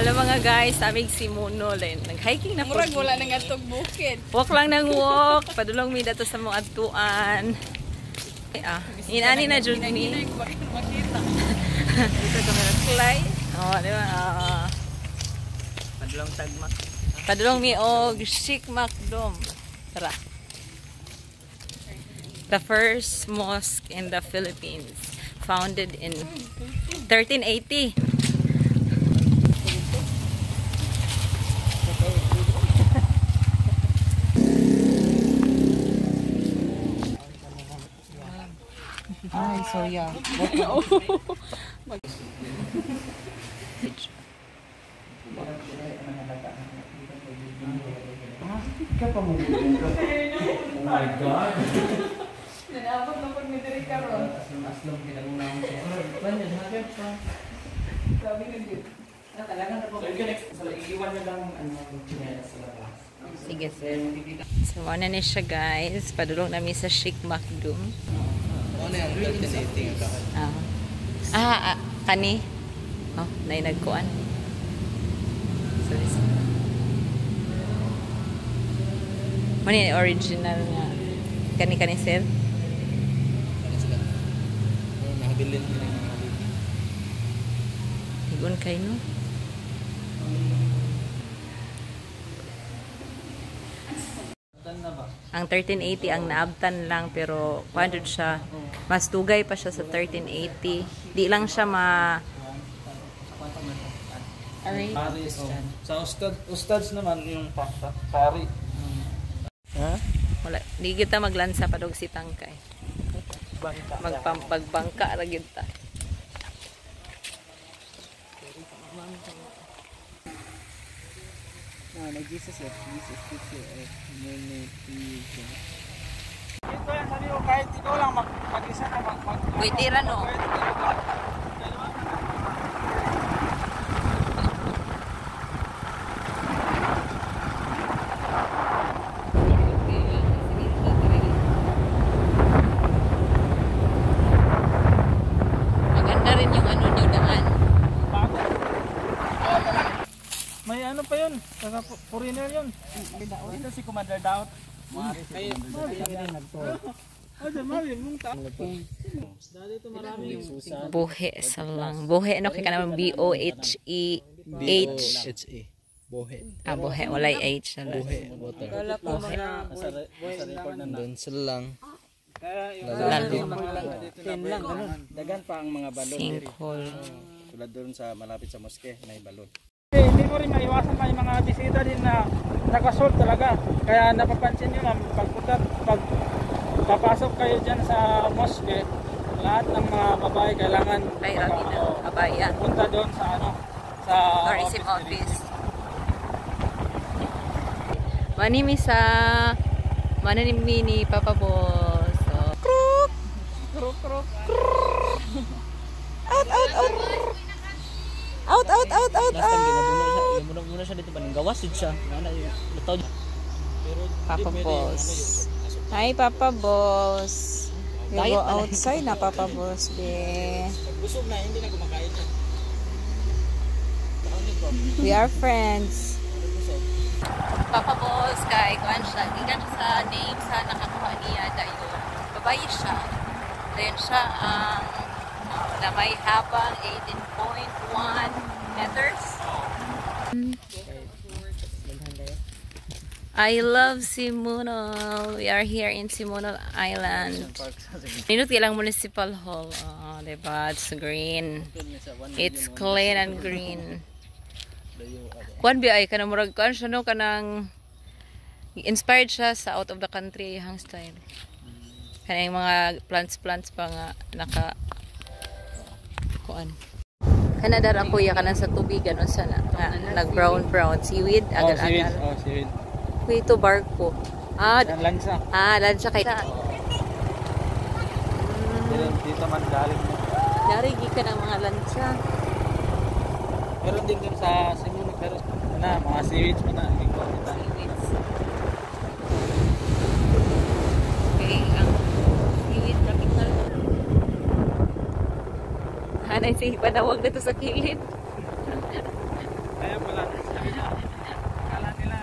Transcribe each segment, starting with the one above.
Hello mga guys, amig si Muno len. Nag-hiking na po. Murag wala nang atog bukid. Walk lang ng walk. Padulong mi dato sa mga atuan. Inani na jud ni. Makita. Dito kami nag-fly. Oh, di ba? Padulong tagmak. Padulong mi og Sheikh Makdum. Tara. The first mosque in the Philippines, founded in 1380. Ay, soya. Oh my God! Nanabot na pag may diri karon. Aslong pinag-unang siya. Ano, hagad pa. Sabi na din. Talaga na po. So, iiwan na lang ang chinelas sa labas. Sige, sir. So, ano na siya guys. Padulong namin sa Sheikh Makdum. Ano yung 1380 ka? Kani? Oh, na nagkuan. Sorry. Ano yung original nga? Kani sir? Ano sila? Nakabilin nila yung mga Higon kayo, no? na ba? Ang 1380 ang naabtan lang pero paano siya mas tugay pa siya sa 1380. Di lang siya Pari, sa ustads naman yung pari. Ha? wala di kita maglansa padog si tangkay. Bangka. Magbangka ra gyud ta. Jesus picture monetism. Ito yan, sabi ko, kahit ikaw lang mag-isa na Uy, tira no. Maganda rin yung ano nyo daan. May ano pa yun, saka foreigner yun. Dito si Commander Daut. Kayo, Buhe sa lang. Buhe ano kaya ka naman B-O-H-E-H. B-O-H-E. Bohe. Buhe. Walay H. Bohe. Water. Wala po mga Doon sila lang. Ten lang, ganun. Dagan pa ang mga balon. Sinkhole. Tulad doon sa malapit sa moske, may balon. Hindi mo rin maiwasan may mga bisita din na nakasort talaga. Kaya napapansin nyo ma'am, pag papasok kayo dyan sa mosque, lahat ng mga babae kailangan Ay, rabi na. Abaya. punta doon sa ano, sa Tourism office. Manimi sa mananimi ni Papa Boss. So, kruk! kruk kruk. Out! Last time ginabuno muna siya dito ba nang gawasid siya. Ana yung lutaw. Papa Boss. Hi, Papa Boss. You go outside na, Papa Boss, be. Busog na, hindi na kumakain siya. We are friends. Papa Boss, kay kuan siya. Gikan siya sa name sa nakakuha niya dayon. Babae siya. Then siya ang na may habang 18.1 meters. I love Simunol. We are here in Simunol Island. Ninot ilang municipal hall. Oh, diba? It's green. It's clean and green. Kuan bi ay kanang murag kuan siya no kanang inspired siya sa out of the country hang style. Kanang mga plants pa nga naka kuan. Kanada ra kuya kanang sa tubig ganon sana nga nag brown seaweed agal-agal. Oh, seaweed. Kuya ito barko. Lansa. Lansa kay. Dito man galing. Dari ka ng mga lansa. Meron din dun sa Simunol pero na mga seaweeds mo na ikaw kita. Seaweeds. Okay, ang seaweed tropical. Hanay si panawag dito sa kilid. Kaya pala, sabi niya, kala nila.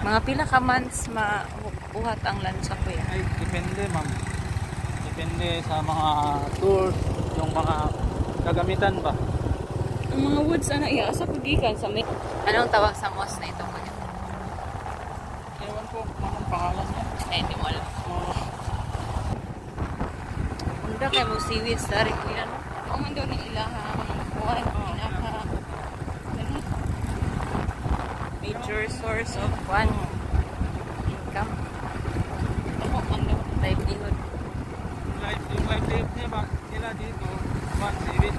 Mga pila ka months mabuhat ang lansa ko yan. Ay, depende ma'am. Depende sa mga tour, yung mga gagamitan ba. Ang mga woods ana asa ko gikan sa may. Anong tawag sa mosque na ito kuya? Ewan ko, anong pangalan niya? Eh, hindi mo alam. Unda kay mo seaweed sa rin kuya no? Ako man daw ni ilaha mga kuha pinaka major source of one income. Ako ang livelihood. Yung live niya ba, sila dito, one series.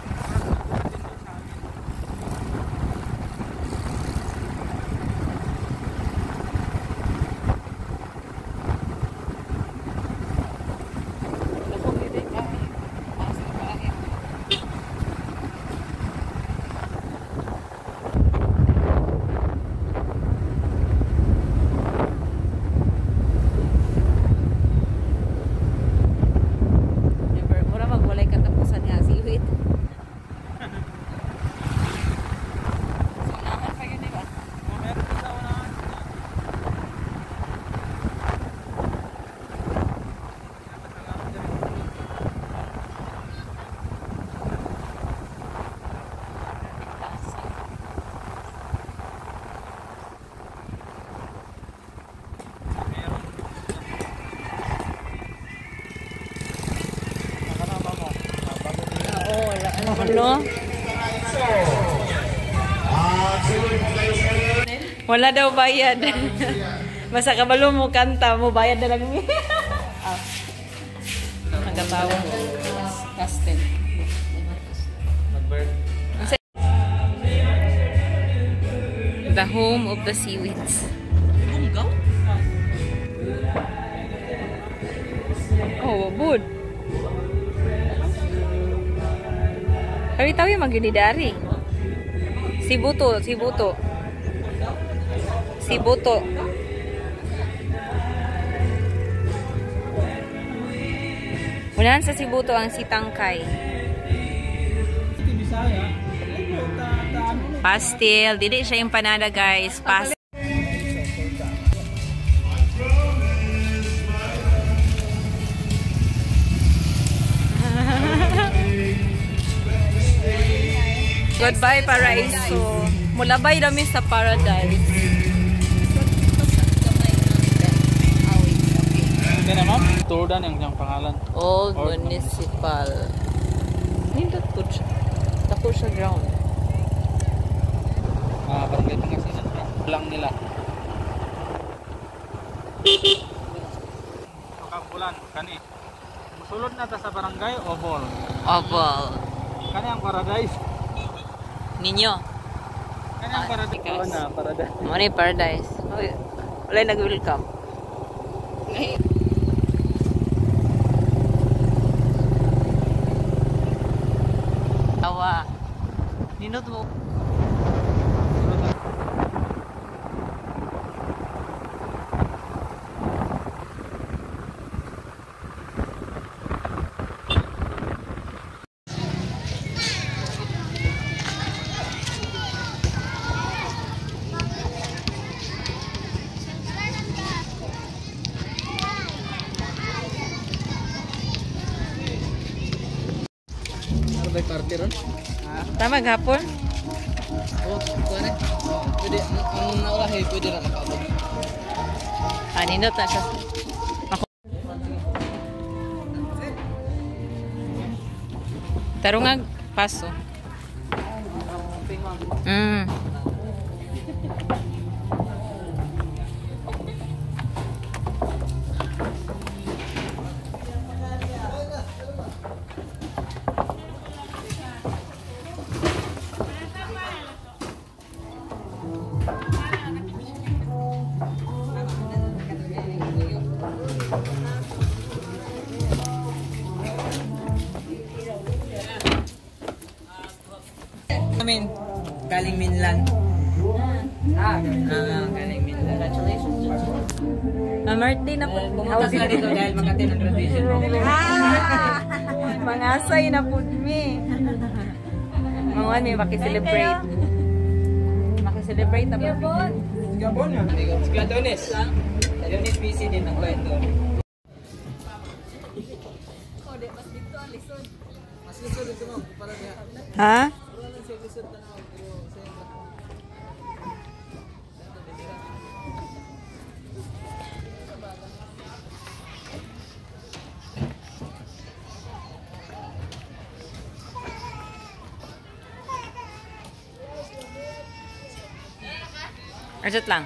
Mura magwalay katapusan nga siwit. Sinaman pa yun diba? Meron sa unahan. Nakalama mo. Bago niya. Oo, ano? Wala daw bayad. Basta kabalo mo kanta mo, bayad na lang. Nagatawa. Castel. Nag-bird. The home of the seaweeds. Oh, bud. Tawi-tawi magdidari. Sibuto, Sibuto. Sibuto. Unahan sa Sibuto ang sitangkay. Bisaya. Pastel, dili siya yung panada guys. Pastel. Goodbye Paraiso. Mulabay kami sa paradise. Hindi na ma'am, Turdan yung pangalan. Old Old Municipal. Nindot po siya. Tako siya ground. Barangay Pangasinan lang nila. Kabulan, kani. Musulod na ta sa barangay o ball? Oval. Kani ang paradise. Ninyo. Kani ang paradise. Because- Oo na, paradise. Money paradise. Wala nag-welcome. Tawa. Ninot mo. Ano ba yung party ron? Tama gapon. Oo, kuha na. Pwede, ang naulahi, pwede na nakabot. Ninot na siya. Ako. Tarungag paso. Mm. Galing Minlan. Galing min. Congratulations. Martin na po. Pumunta sila dito dahil mag-attend ng graduation. Mga asay na po me. Mga may makiselebrate. Makiselebrate na po. Gabon yan. Si Adonis. Adonis PC din ang kwento. Ha? Arjot lang.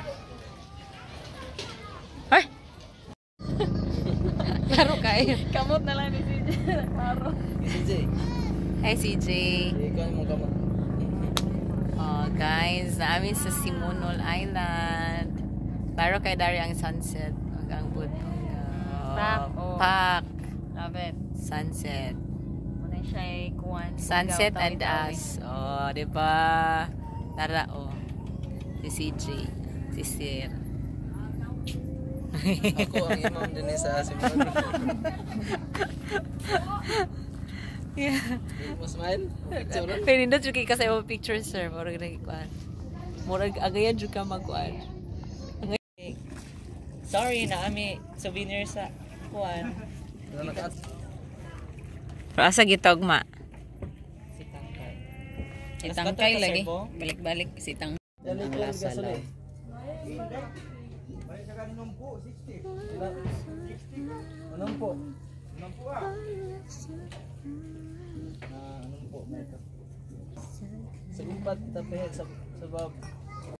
Ay! Laro kayo. Kamot na lang ni CJ. Laro. CJ. Hi CJ. Ikaw mo kamot. Oh, guys, namin sa Simonol Island. Laro kay Dari ang sunset. Ang butong. Pak, oh. Pak. Love it. Sunset. Muna siya ay kuwan. Sunset and us. Oh, di ba? Tara, oh. Si CJ. Si Sir. Ako ang imam din sa Simonol. Yeah. Mo smile? Pero hindi juga kasi mo picture, sir. Murag nagikuan. Murag agayan juga magkuan. Sorry na ami souvenir sa kuan. Pero asa gitogma? Si Tangkay. Itangkay lagi. Balik-balik si Tang. Ang lasa lang. Anong po? Anong po? Sa gumpat tapi sa bab